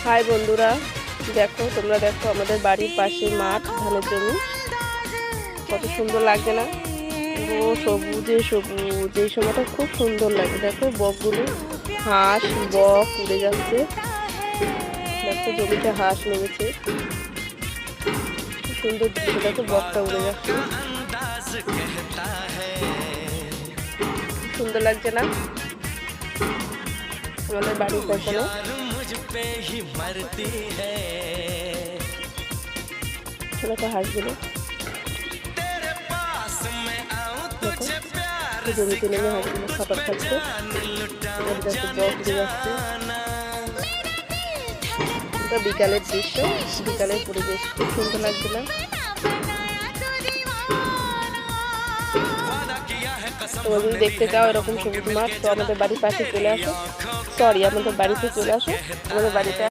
High বন্ধুরা, দেখো তোমরা দেখো আমাদের বাড়ির পাশে মাঠ, ধানের জমি। কত সুন্দর লাগছে না? ও সবুজে সবুজ, এই সময়টা খুব সুন্দর লাগে। দেখো বকগুলো, হাঁস বক উড়ে যাচ্ছে। দেখো জমিতে হাঁস নেমেছে, খুব সুন্দর দৃশ্য। দেখো বকটা উড়ে যাচ্ছে, সুন্দর লাগছে না আমাদের বাড়ির পেছনে? দেখো হাঁসগুলো, দেখো জমিতে নেমে হাঁসগুলো খাবার খাচ্ছে। দেখো বক উড়ে যাচ্ছে। এটা বিকালের দৃশ্য, বিকালের পরিবেশ খুব সুন্দর লাগছে না? তোমরা যদি দেখতে চাও এরকম সবুজ মাঠ, তো আমাদের বাড়ির পাশে চলে আসো। আমাদের বাড়িতে চলে আসো, আমাদের বাড়িতে